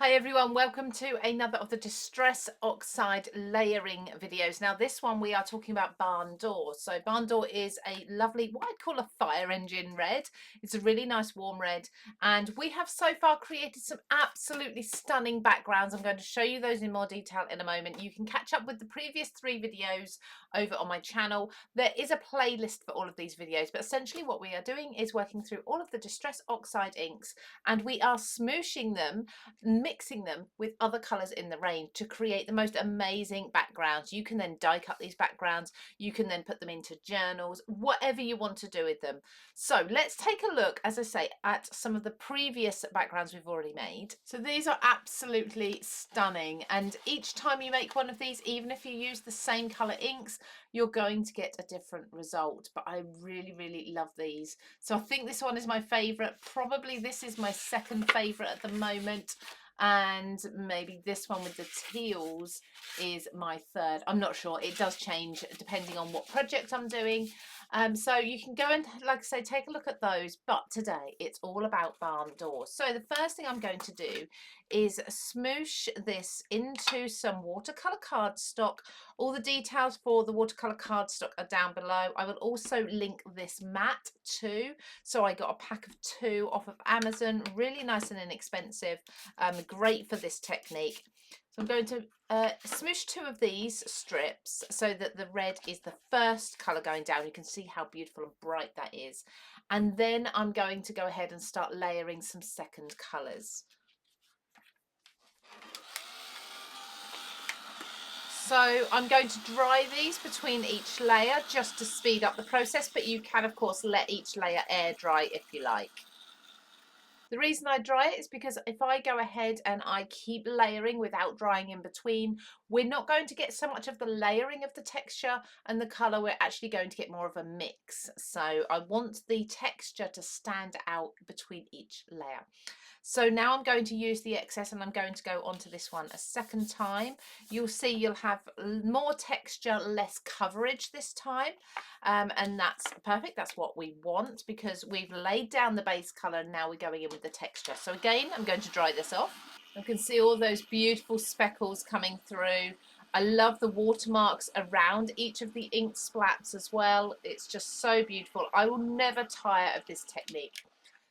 Hi everyone, welcome to another of the Distress Oxide layering videos. Now this one we are talking about barn door. So barn door is a lovely, what I'd call a fire engine red. It's a really nice warm red, and we have so far created some absolutely stunning backgrounds. I'm going to show you those in more detail in a moment. You can catch up with the previous 3 videos over on my channel. There is a playlist for all of these videos, but essentially what we are doing is working through all of the Distress Oxide inks, and we are smooshing them, mixing them with other colours in the range to create the most amazing backgrounds. You can then die cut these backgrounds, you can then put them into journals, whatever you want to do with them. So let's take a look, as I say, at some of the previous backgrounds we've already made. So these are absolutely stunning, and each time you make one of these, even if you use the same colour inks, you're going to get a different result. But I really love these. So I think this one is my favourite. Probably this is my second favourite at the moment, and maybe this one with the teals is my third. I'm not sure, it does change depending on what project I'm doing. So you can go and, like I say, take a look at those, but today it's all about barn doors. So the first thing I'm going to do is smoosh this into some watercolour cardstock. All the details for the watercolour cardstock are down below. I will also link this mat too. So I got a pack of 2 off of Amazon, really nice and inexpensive, great for this technique. So I'm going to smoosh 2 of these strips so that the red is the first colour going down. You can see how beautiful and bright that is. And then I'm going to go ahead and start layering some second colours. So I'm going to dry these between each layer just to speed up the process, but you can of course let each layer air dry if you like. The reason I dry it is because if I go ahead and I keep layering without drying in between, we're not going to get so much of the layering of the texture and the colour. We're actually going to get more of a mix. So I want the texture to stand out between each layer. So now I'm going to use the excess and I'm going to go onto this one a second time. You'll see you'll have more texture, less coverage this time. And that's perfect. That's what we want because we've laid down the base colour and now we're going in with the texture. So again, I'm going to dry this off. You can see all those beautiful speckles coming through. I love the watermarks around each of the ink splats as well. It's just so beautiful. I will never tire of this technique.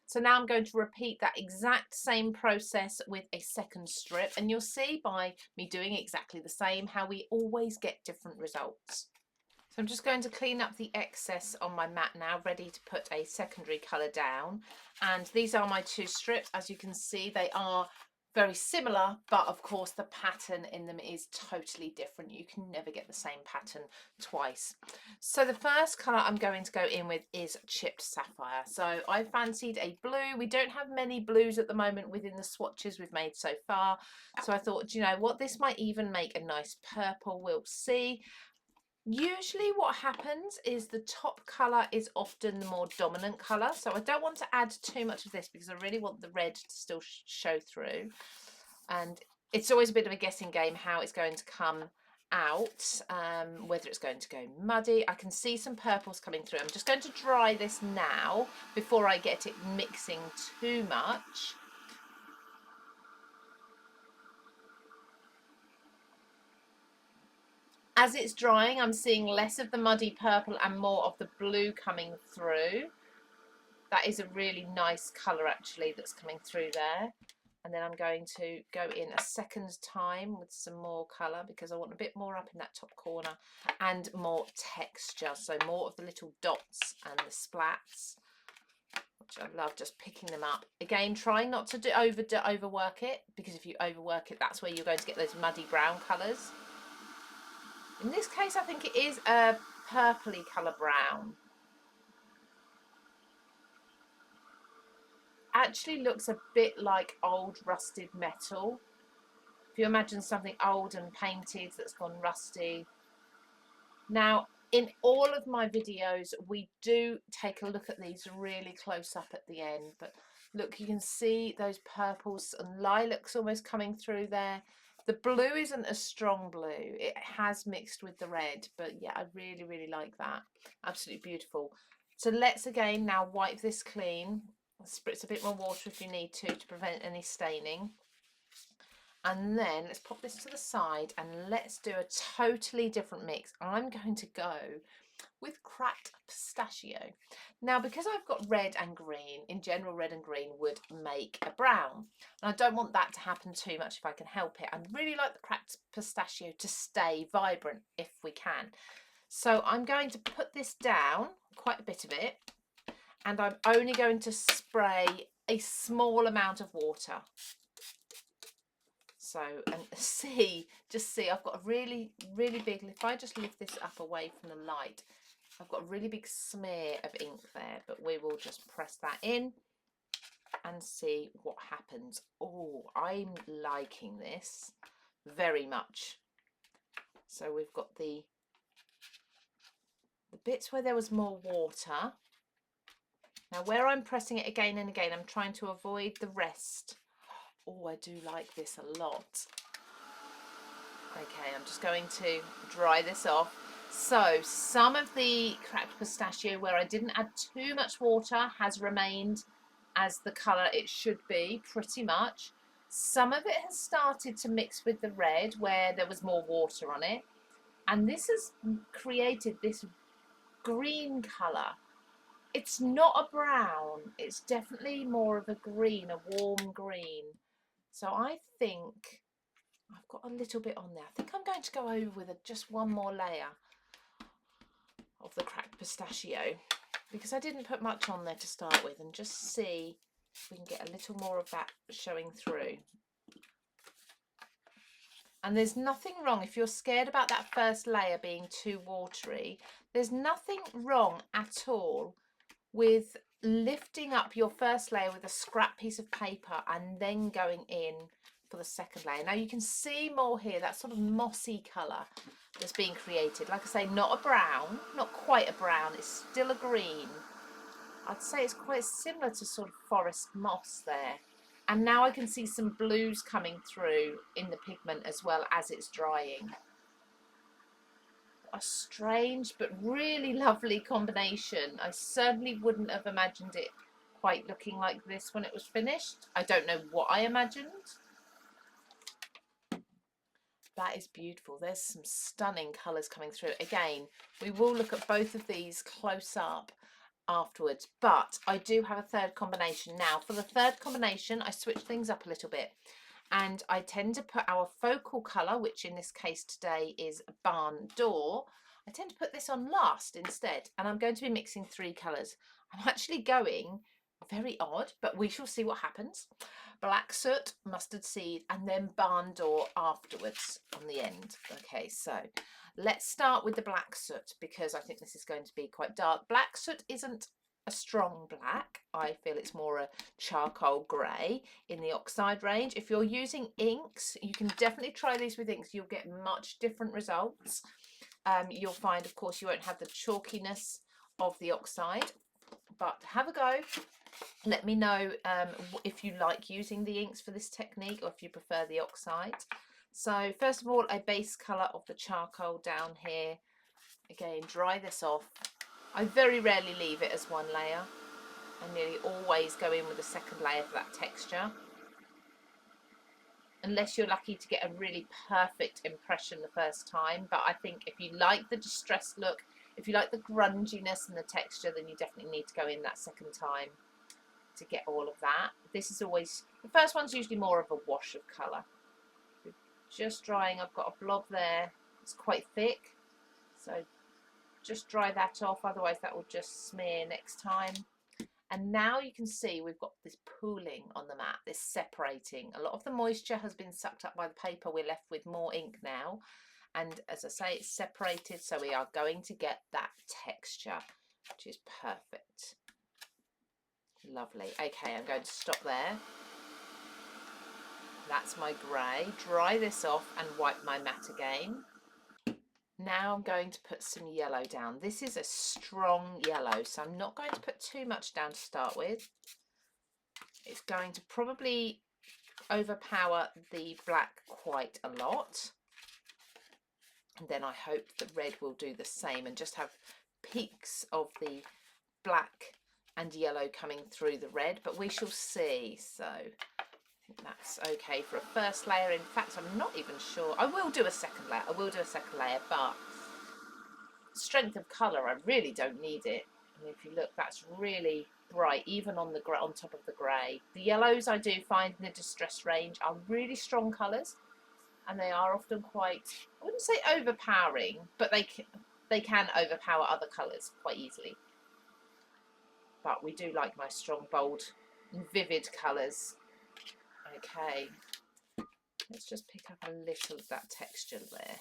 So now I'm going to repeat that exact same process with a second strip, and you'll see by me doing exactly the same how we always get different results. So I'm just going to clean up the excess on my mat now, ready to put a secondary colour down. And these are my 2 strips. As you can see, they are very similar, but of course the pattern in them is totally different. You can never get the same pattern twice. So the first colour I'm going to go in with is chipped sapphire. So I fancied a blue. We don't have many blues at the moment within the swatches we've made so far. So I thought, you know what, this might even make a nice purple. We'll see. Usually what happens is the top colour is often the more dominant colour, so I don't want to add too much of this because I really want the red to still show through, and it's always a bit of a guessing game how it's going to come out, whether it's going to go muddy. I can see some purples coming through. I'm just going to dry this now before I get it mixing too much. As it's drying, I'm seeing less of the muddy purple and more of the blue coming through. That is a really nice colour actually that's coming through there. And then I'm going to go in a second time with some more colour because I want a bit more up in that top corner and more texture. So more of the little dots and the splats, which I love, just picking them up. Again, trying not to overwork it, because if you overwork it, that's where you're going to get those muddy brown colours. In this case, I think it is a purpley colour brown. Actually looks a bit like old rusted metal. If you imagine something old and painted that's gone rusty. Now, in all of my videos, we do take a look at these really close up at the end, but look, you can see those purples and lilacs almost coming through there. The blue isn't a strong blue. It has mixed with the red, but yeah, I really like that. Absolutely beautiful. So let's again now wipe this clean. Spritz a bit more water if you need to prevent any staining. And then let's pop this to the side and let's do a totally different mix. I'm going to go with cracked pistachio. Now, because I've got red and green, in general red and green would make a brown. And I don't want that to happen too much if I can help it. I really like the cracked pistachio to stay vibrant if we can. So I'm going to put this down, quite a bit of it, and I'm only going to spray a small amount of water. So, and just see, I've got a really, really big, if I just lift this up away from the light, I've got a really big smear of ink there, but we will just press that in and see what happens. Oh, I'm liking this very much. So we've got the bits where there was more water. Now where I'm pressing it again and again, I'm trying to avoid the rest. Oh, I do like this a lot. Okay, I'm just going to dry this off. So some of the cracked pistachio where I didn't add too much water has remained as the colour it should be, pretty much. Some of it has started to mix with the red where there was more water on it. And this has created this green colour. It's not a brown, it's definitely more of a green, a warm green. So I think I've got a little bit on there. I think I'm going to go over with just one more layer of the cracked pistachio because I didn't put much on there to start with, and just see if we can get a little more of that showing through. And there's nothing wrong if you're scared about that first layer being too watery. There's nothing wrong at all with lifting up your first layer with a scrap piece of paper and then going in for the second layer. Now you can see more here, that sort of mossy colour that's being created. Like I say, not a brown, not quite a brown, it's still a green. I'd say it's quite similar to sort of forest moss there. And now I can see some blues coming through in the pigment as well as it's drying. A strange but really lovely combination. I certainly wouldn't have imagined it quite looking like this when it was finished. I don't know what I imagined. That is beautiful. There's some stunning colours coming through. Again, we will look at both of these close up afterwards, but I do have a third combination. Now for the third combination, I switch things up a little bit, and I tend to put our focal colour, which in this case today is Barn Door. I tend to put this on last instead, and I'm going to be mixing 3 colours. I'm actually going very odd, but we shall see what happens. Black soot, mustard seed, and then Barn Door afterwards on the end. Okay, so let's start with the black soot because I think this is going to be quite dark. Black soot isn't a strong black. I feel it's more a charcoal grey in the oxide range. If you're using inks, you can definitely try these with inks. You'll get much different results. You'll find, of course, you won't have the chalkiness of the oxide, but have a go. Let me know if you like using the inks for this technique or if you prefer the oxide. So first of all, a base colour of the charcoal down here. Again, dry this off. I very rarely leave it as one layer. I nearly always go in with a second layer for that texture. Unless you're lucky to get a really perfect impression the first time. But I think if you like the distressed look, if you like the grunginess and the texture, then you definitely need to go in that second time to get all of that. This is always, the first one's usually more of a wash of colour. Just drying, I've got a blob there, it's quite thick, so just dry that off, otherwise that will just smear next time. And now you can see we've got this pooling on the mat, this separating. A lot of the moisture has been sucked up by the paper, we're left with more ink now, and as I say, it's separated, so we are going to get that texture, which is perfect. Lovely. Okay, I'm going to stop there. That's my grey. Dry this off and wipe my mat again. Now I'm going to put some yellow down. This is a strong yellow, so I'm not going to put too much down to start with. It's going to probably overpower the black quite a lot. And then I hope the red will do the same and just have peaks of the black and yellow coming through the red, but we shall see. So That's okay for a first layer. In fact, I'm not even sure. I will do a second layer. But strength of colour, I really don't need it. And if you look, that's really bright, even on the on top of the grey. The yellows I do find in the Distress range are really strong colours, and they are often quite, I wouldn't say overpowering, but they can overpower other colours quite easily. But we do like nice, strong, bold, vivid colours. Okay, let's just pick up a little of that texture there.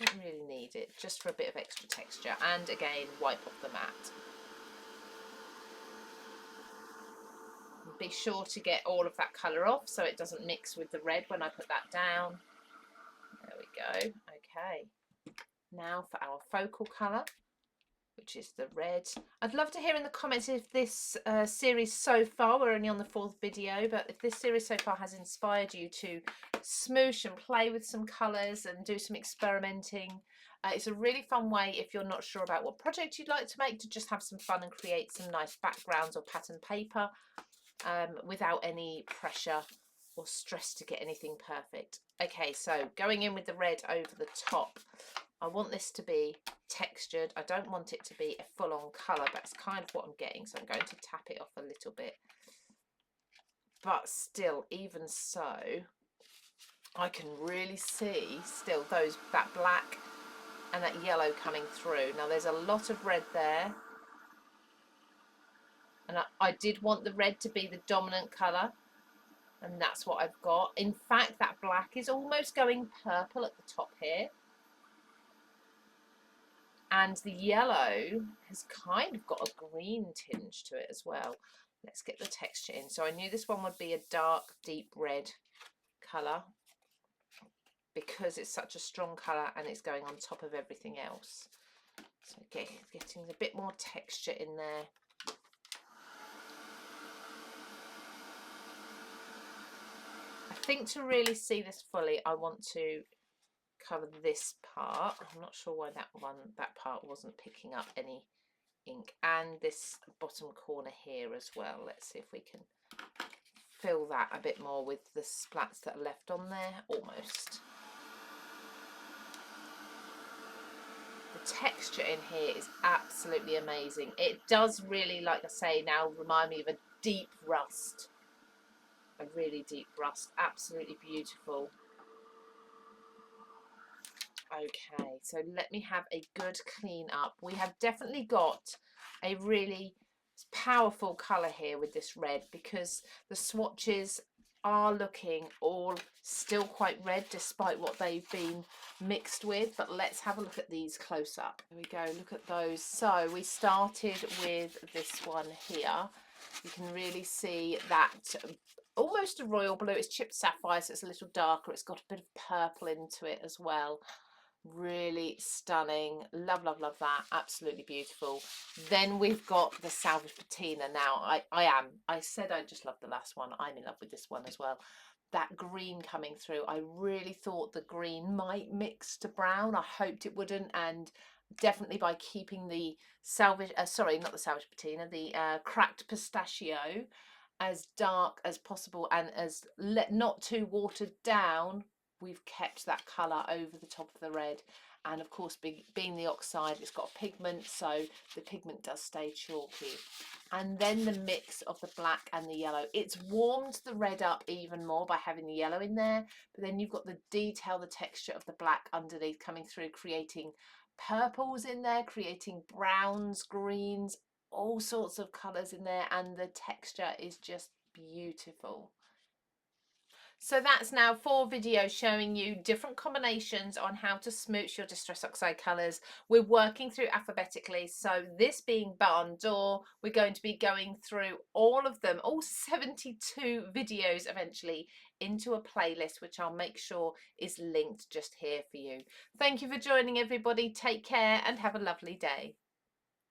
Don't really need it, just for a bit of extra texture. And again, wipe off the mat. Be sure to get all of that colour off so it doesn't mix with the red when I put that down. There we go. Okay, now for our focal colour, which is the red. I'd love to hear in the comments if this series so far, we're only on the 4th video, but if this series so far has inspired you to smoosh and play with some colours and do some experimenting. It's a really fun way, if you're not sure about what project you'd like to make, to just have some fun and create some nice backgrounds or pattern paper without any pressure or stress to get anything perfect. Okay, so going in with the red over the top. I want this to be textured. I don't want it to be a full-on colour, but it's kind of what I'm getting, so I'm going to tap it off a little bit. But still, even so, I can really see still that black and that yellow coming through. Now there's a lot of red there, and I did want the red to be the dominant colour, and that's what I've got. In fact, that black is almost going purple at the top here, and the yellow has kind of got a green tinge to it as well. Let's get the texture in. So I knew this one would be a dark, deep red colour, because it's such a strong colour and it's going on top of everything else. So getting a bit more texture in there. I think to really see this fully, I want to cover this part. I'm not sure why that part wasn't picking up any ink, and this bottom corner here as well. Let's see if we can fill that a bit more with the splats that are left on there. Almost. The texture in here is absolutely amazing. It does really, like I say, now remind me of a deep rust. A really deep rust. Absolutely beautiful. Okay, so let me have a good clean up. We have definitely got a really powerful colour here with this red, because the swatches are looking all still quite red despite what they've been mixed with. But let's have a look at these close up. There we go, look at those. So we started with this one here. You can really see that almost a royal blue. It's chipped sapphire, so it's a little darker. It's got a bit of purple into it as well. Really stunning. Love that. Absolutely beautiful. Then we've got the salvage patina. Now I said I just loved the last one. I'm in love with this one as well. That green coming through, I really thought the green might mix to brown. I hoped it wouldn't, and definitely by keeping the salvage sorry, not the salvage patina, the cracked pistachio as dark as possible and as not too watered down, we've kept that colour over the top of the red. And of course, being the oxide, it's got a pigment, so the pigment does stay chalky. And then the mix of the black and the yellow, it's warmed the red up even more by having the yellow in there, but then you've got the detail, the texture of the black underneath coming through, creating purples in there, creating browns, greens, all sorts of colours in there, and the texture is just beautiful. So that's now 4 videos showing you different combinations on how to smooch your Distress Oxide colours. We're working through alphabetically, so this being Barn Door, we're going to be going through all of them, all 72 videos eventually, into a playlist, which I'll make sure is linked just here for you. Thank you for joining, everybody. Take care and have a lovely day.